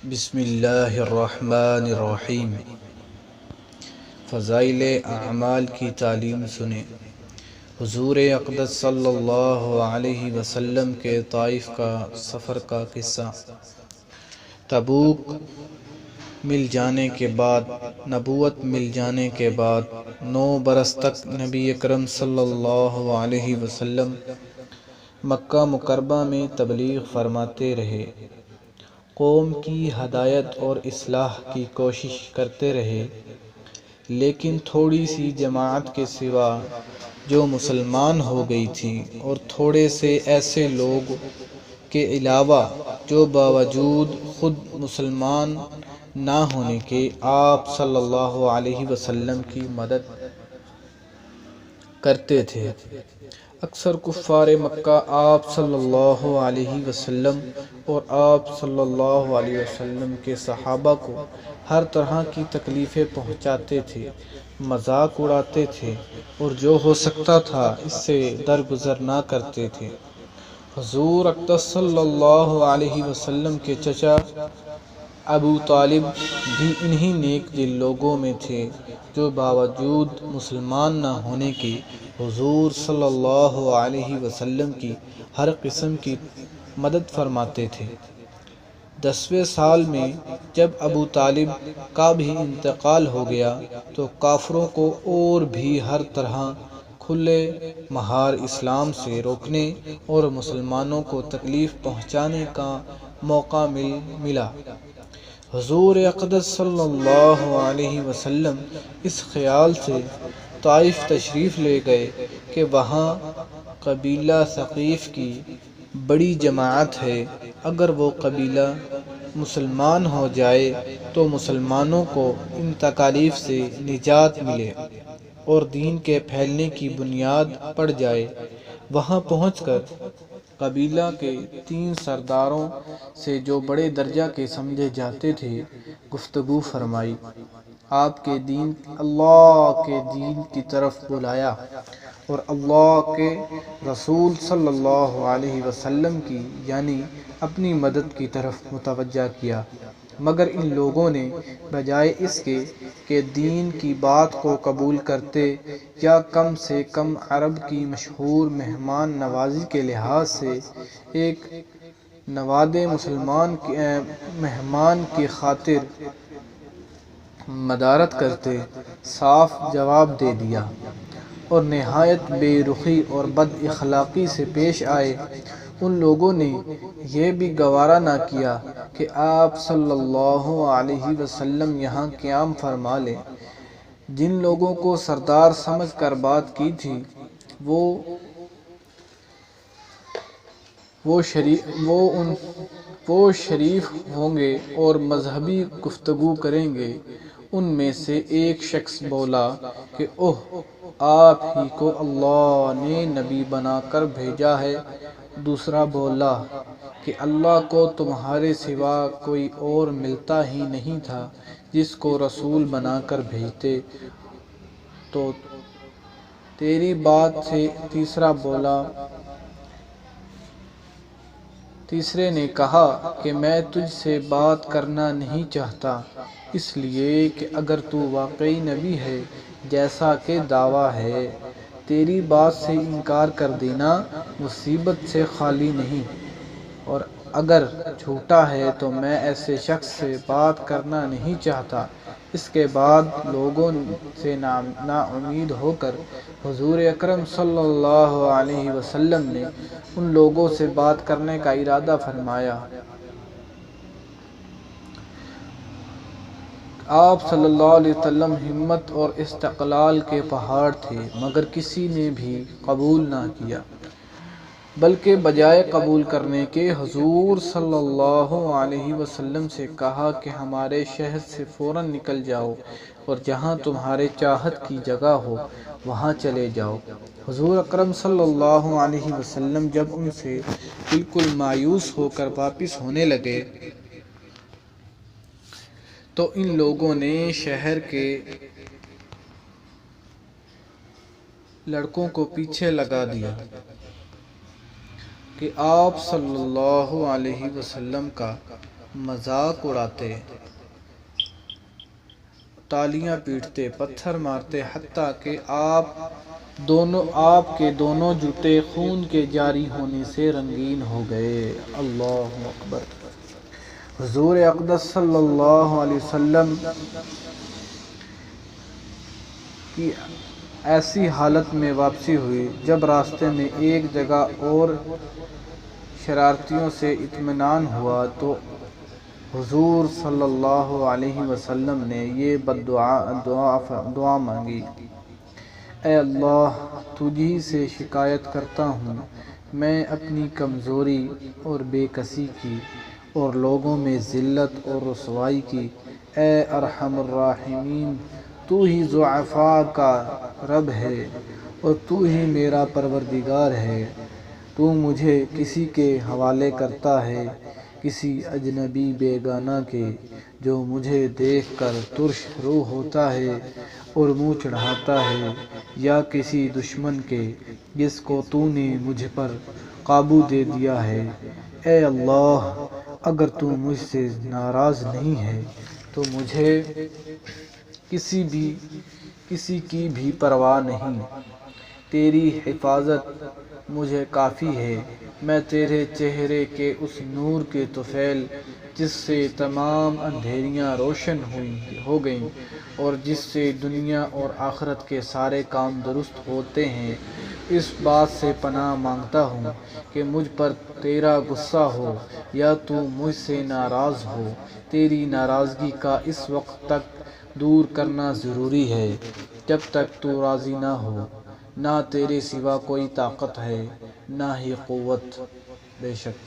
بسم اللہ الرحمن الرحیم۔ فضائل اعمال کی تعلیم سنیں۔ حضور اقدس صلی اللہ علیہ وسلم کے طائف کا سفر کا قصہ۔ تبوک مل جانے کے بعد، نبوت مل جانے کے بعد 9 برس تک نبی اکرم صلی اللہ علیہ وسلم مکہ مکرمہ میں تبلیغ فرماتے رہے، قوم کی ہدایت اور اصلاح کی کوشش کرتے رہے، لیکن تھوڑی سی جماعت کے سوا جو مسلمان ہو گئی تھی اور تھوڑے سے ایسے لوگ کے علاوہ جو باوجود خود مسلمان نہ ہونے کے آپ صلی اللہ علیہ وسلم کی مدد کرتے تھے۔ اکثر کفار مکہ آپ صلی اللہ علیہ وسلم اور آپ صلی اللہ علیہ وسلم کے صحابہ کو ہر طرح کی تکلیفیں پہنچاتے تھے، مذاق اڑاتے تھے اور جو ہو سکتا تھا اس سے درگزر نہ کرتے تھے۔ حضور اقدس صلی اللہ علیہ وسلم کے چچا ابو طالب بھی انہی نیک دل لوگوں میں تھے جو باوجود مسلمان نہ ہونے کے حضور صلی اللہ علیہ وسلم کی ہر قسم کی مدد فرماتے تھے۔ 10ویں سال میں جب ابو طالب کا بھی انتقال ہو گیا تو کافروں کو اور بھی ہر طرح کھلے مہار اسلام سے روکنے اور مسلمانوں کو تکلیف پہنچانے کا موقع ملا۔ حضور اقدس صلی اللہ علیہ وسلم اس خیال سے طائف تشریف لے گئے کہ وہاں قبیلہ ثقیف کی بڑی جماعت ہے، اگر وہ قبیلہ مسلمان ہو جائے تو مسلمانوں کو ان تکالیف سے نجات ملے اور دین کے پھیلنے کی بنیاد پڑ جائے۔ وہاں پہنچ کر قبیلہ کے 3 سرداروں سے جو بڑے درجہ کے سمجھے جاتے تھے گفتگو فرمائی، اللہ کے دین کی طرف بلایا اور اللہ کے رسول صلی اللہ علیہ وسلم کی یعنی اپنی مدد کی طرف متوجہ کیا، مگر ان لوگوں نے بجائے اس کے کہ دین کی بات کو قبول کرتے یا کم سے کم عرب کی مشہور مہمان نوازی کے لحاظ سے ایک نواد مہمان کی خاطر مدارت کرتے، صاف جواب دے دیا اور نہایت بے رخی اور بد اخلاقی سے پیش آئے۔ ان لوگوں نے یہ بھی گوارا نہ کیا کہ آپ صلی اللہ علیہ وسلم یہاں قیام فرما لیں۔ جن لوگوں کو سردار سمجھ کر بات کی تھی وہ شریف ہوں گے اور مذہبی گفتگو کریں گے۔ ان میں سے ایک شخص بولا کہ اوہ، آپ ہی کو اللہ نے نبی بنا کر بھیجا ہے۔ دوسرا بولا کہ اللہ کو تمہارے سوا کوئی اور ملتا ہی نہیں تھا جس کو رسول بنا کر بھیجتے تو تیری بات سے۔ تیسرے نے کہا کہ میں تجھ سے بات کرنا نہیں چاہتا، اس لیے کہ اگر تو واقعی نبی ہے جیسا کہ دعویٰ ہے، تیری بات سے انکار کر دینا مصیبت سے خالی نہیں، اور اگر جھوٹا ہے تو میں ایسے شخص سے بات کرنا نہیں چاہتا۔ اس کے بعد لوگوں سے نا امید ہو کر حضور اکرم صلی اللہ علیہ وسلم نے ان لوگوں سے بات کرنے کا ارادہ فرمایا۔ آپ صلی اللہ علیہ وسلم ہمت اور استقلال کے پہاڑ تھے، مگر کسی نے بھی قبول نہ کیا، بلکہ بجائے قبول کرنے کے حضور صلی اللہ علیہ وسلم سے کہا کہ ہمارے شہر سے فوراً نکل جاؤ اور جہاں تمہارے چاہت کی جگہ ہو وہاں چلے جاؤ۔ حضور اکرم صلی اللہ علیہ وسلم جب ان سے بالکل مایوس ہو کر واپس ہونے لگے تو ان لوگوں نے شہر کے لڑکوں کو پیچھے لگا دیا کہ آپ صلی اللہ علیہ وسلم کا مذاق اڑاتے، تالیاں پیٹتے، پتھر مارتے، حتیٰ کہ آپ کے دونوں جوتے خون کے جاری ہونے سے رنگین ہو گئے۔ اللہ اکبر۔ حضور اقدس صلی اللہ علیہ وسلم کی ایسی حالت میں واپسی ہوئی جب راستے میں ایک جگہ اور شرارتیوں سے اطمینان ہوا تو حضور صلی اللہ علیہ وسلم نے یہ دعا مانگی: اے اللہ، تجھی سے شکایت کرتا ہوں، میں اپنی کمزوری اور بے کسی کی اور لوگوں میں ذلت اور رسوائی کی۔ اے ارحم الراحمین، تو ہی ضعفاء کا رب ہے اور تو ہی میرا پروردگار ہے۔ تو مجھے کسی کے حوالے کرتا ہے، کسی اجنبی بیگانہ کے، جو مجھے دیکھ کر ترش رو ہوتا ہے اور منہ چڑھاتا ہے، یا کسی دشمن کے جس کو تو نے مجھ پر قابو دے دیا ہے۔ اے اللہ، اگر تو مجھ سے ناراض نہیں ہے تو مجھے کسی کی بھی پرواہ نہیں، تیری حفاظت مجھے کافی ہے۔ میں تیرے چہرے کے اس نور کے طفیل جس سے تمام اندھیریاں روشن ہو گئیں اور جس سے دنیا اور آخرت کے سارے کام درست ہوتے ہیں، اس بات سے پناہ مانگتا ہوں کہ مجھ پر تیرا غصہ ہو یا تو مجھ سے ناراض ہو۔ تیری ناراضگی کا اس وقت تک دور کرنا ضروری ہے جب تک تو راضی نہ ہو۔ نہ تیرے سوا کوئی طاقت ہے، نہ ہی قوت۔ بے شک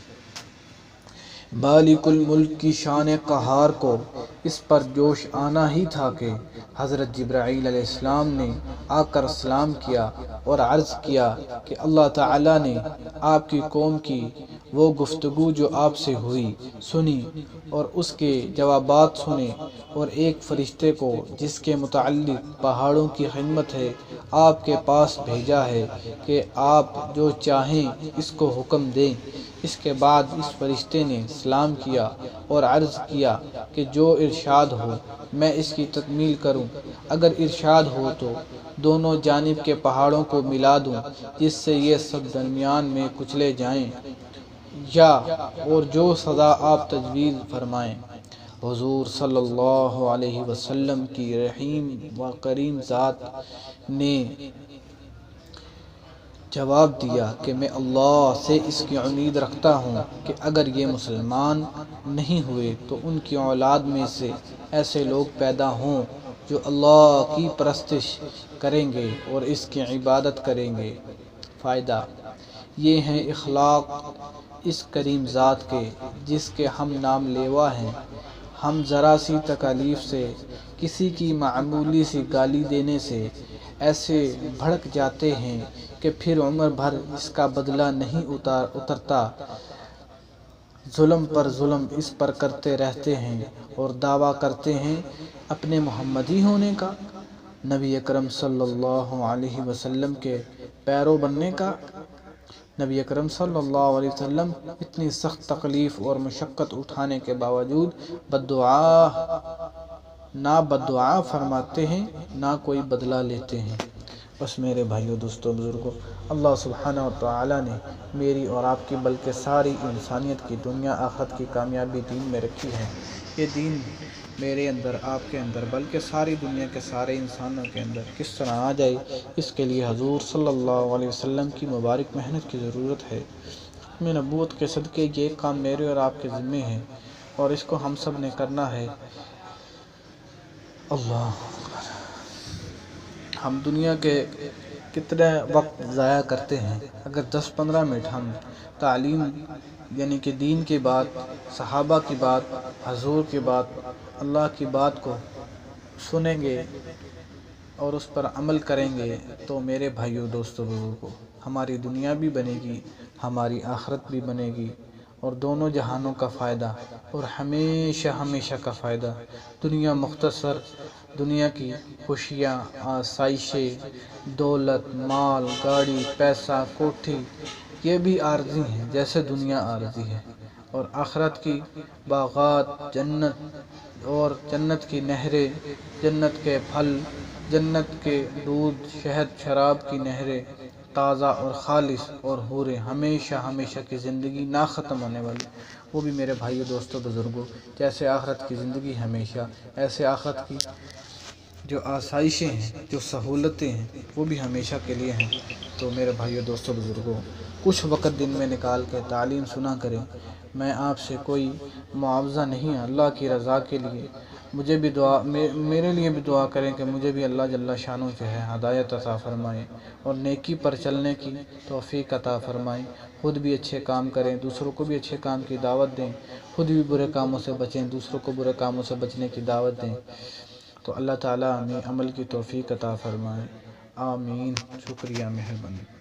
مالک الملک کی شان قہار کو اس پر جوش آنا ہی تھا کہ حضرت جبرائیل علیہ السلام نے آ کر سلام کیا اور عرض کیا کہ اللہ تعالیٰ نے آپ کی قوم کی وہ گفتگو جو آپ سے ہوئی سنی اور اس کے جوابات سنے، اور ایک فرشتے کو جس کے متعلق پہاڑوں کی خدمت ہے آپ کے پاس بھیجا ہے کہ آپ جو چاہیں اس کو حکم دیں۔ اس کے بعد اس فرشتے نے سلام کیا اور عرض کیا کہ جو ارشاد ہو میں اس کی تکمیل کروں۔ اگر ارشاد ہو تو دونوں جانب کے پہاڑوں کو ملا دوں جس سے یہ سب درمیان میں کچلے جائیں، یا اور جو سزا آپ تجویز فرمائیں۔ حضور صلی اللہ علیہ وسلم کی رحیم و کریم ذات نے جواب دیا کہ میں اللہ سے اس کی امید رکھتا ہوں کہ اگر یہ مسلمان نہیں ہوئے تو ان کی اولاد میں سے ایسے لوگ پیدا ہوں جو اللہ کی پرستش کریں گے اور اس کی عبادت کریں گے۔ فائدہ یہ ہیں اخلاق اس کریم ذات کے جس کے ہم نام لیوا ہیں۔ ہم ذرا سی تکلیف سے، کسی کی معمولی سی گالی دینے سے ایسے بھڑک جاتے ہیں کہ پھر عمر بھر اس کا بدلہ نہیں اترتا، ظلم پر ظلم اس پر کرتے رہتے ہیں اور دعویٰ کرتے ہیں اپنے محمدی ہونے کا، نبی اکرم صلی اللہ علیہ وسلم کے پیرو بننے کا۔ نبی اکرم صلی اللہ علیہ وسلم اتنی سخت تکلیف اور مشقت اٹھانے کے باوجود نہ بددعا فرماتے ہیں نہ کوئی بدلہ لیتے ہیں۔ بس میرے بھائیوں، دوستوں، بزرگوں، اللہ سبحانہ و تعالیٰ نے میری اور آپ کی بلکہ ساری انسانیت کی دنیا آخرت کی کامیابی دین میں رکھی ہے۔ یہ دین میرے اندر، آپ کے اندر، بلکہ ساری دنیا کے سارے انسانوں کے اندر کس طرح آ جائے، اس کے لیے حضور صلی اللہ علیہ وسلم کی مبارک محنت کی ضرورت ہے۔ میں نبوت کے صدقے یہ کام میرے اور آپ کے ذمے ہیں اور اس کو ہم سب نے کرنا ہے۔ اللہ، ہم دنیا کے کتنے وقت ضائع کرتے ہیں۔ اگر 10-15 منٹ ہم تعلیم یعنی کہ دین کی بات، صحابہ کی بات، حضور کی بات، اللہ کی بات کو سنیں گے اور اس پر عمل کریں گے تو میرے بھائیوں، دوستوں، بزرگوں، ہماری دنیا بھی بنے گی، ہماری آخرت بھی بنے گی اور دونوں جہانوں کا فائدہ اور ہمیشہ ہمیشہ کا فائدہ۔ دنیا مختصر، دنیا کی خوشیاں، آسائشیں، دولت، مال، گاڑی، پیسہ، کوٹھی، یہ بھی عارضی ہیں جیسے دنیا عارضی ہے، اور آخرت کی باغات، جنت اور جنت کی نہریں، جنت کے پھل، جنت کے دودھ، شہد، شراب کی نہریں تازہ اور خالص، اور حوریں ہمیشہ ہمیشہ کی زندگی نہ ختم ہونے والی، وہ بھی میرے بھائیو، دوستو، بزرگوں، جیسے آخرت کی زندگی ہمیشہ، ایسے آخرت کی جو آسائشیں ہیں، جو سہولتیں ہیں، وہ بھی ہمیشہ کے لیے ہیں۔ تو میرے بھائیو، دوستو، بزرگوں، کچھ وقت دن میں نکال کے تعلیم سنا کریں۔ میں آپ سے کوئی معاوضہ نہیں ہے، اللہ کی رضا کے لیے مجھے بھی دعا، میرے لیے بھی دعا کریں کہ مجھے بھی اللہ جل شانہ جو ہے ہدایت عطا فرمائے اور نیکی پر چلنے کی توفیق عطا فرمائے۔ خود بھی اچھے کام کریں، دوسروں کو بھی اچھے کام کی دعوت دیں، خود بھی برے کاموں سے بچیں، دوسروں کو برے کاموں سے بچنے کی دعوت دیں۔ تو اللہ تعالیٰ ہمیں عمل کی توفیق عطا فرمائے، آمین۔ شکریہ، مہربانی۔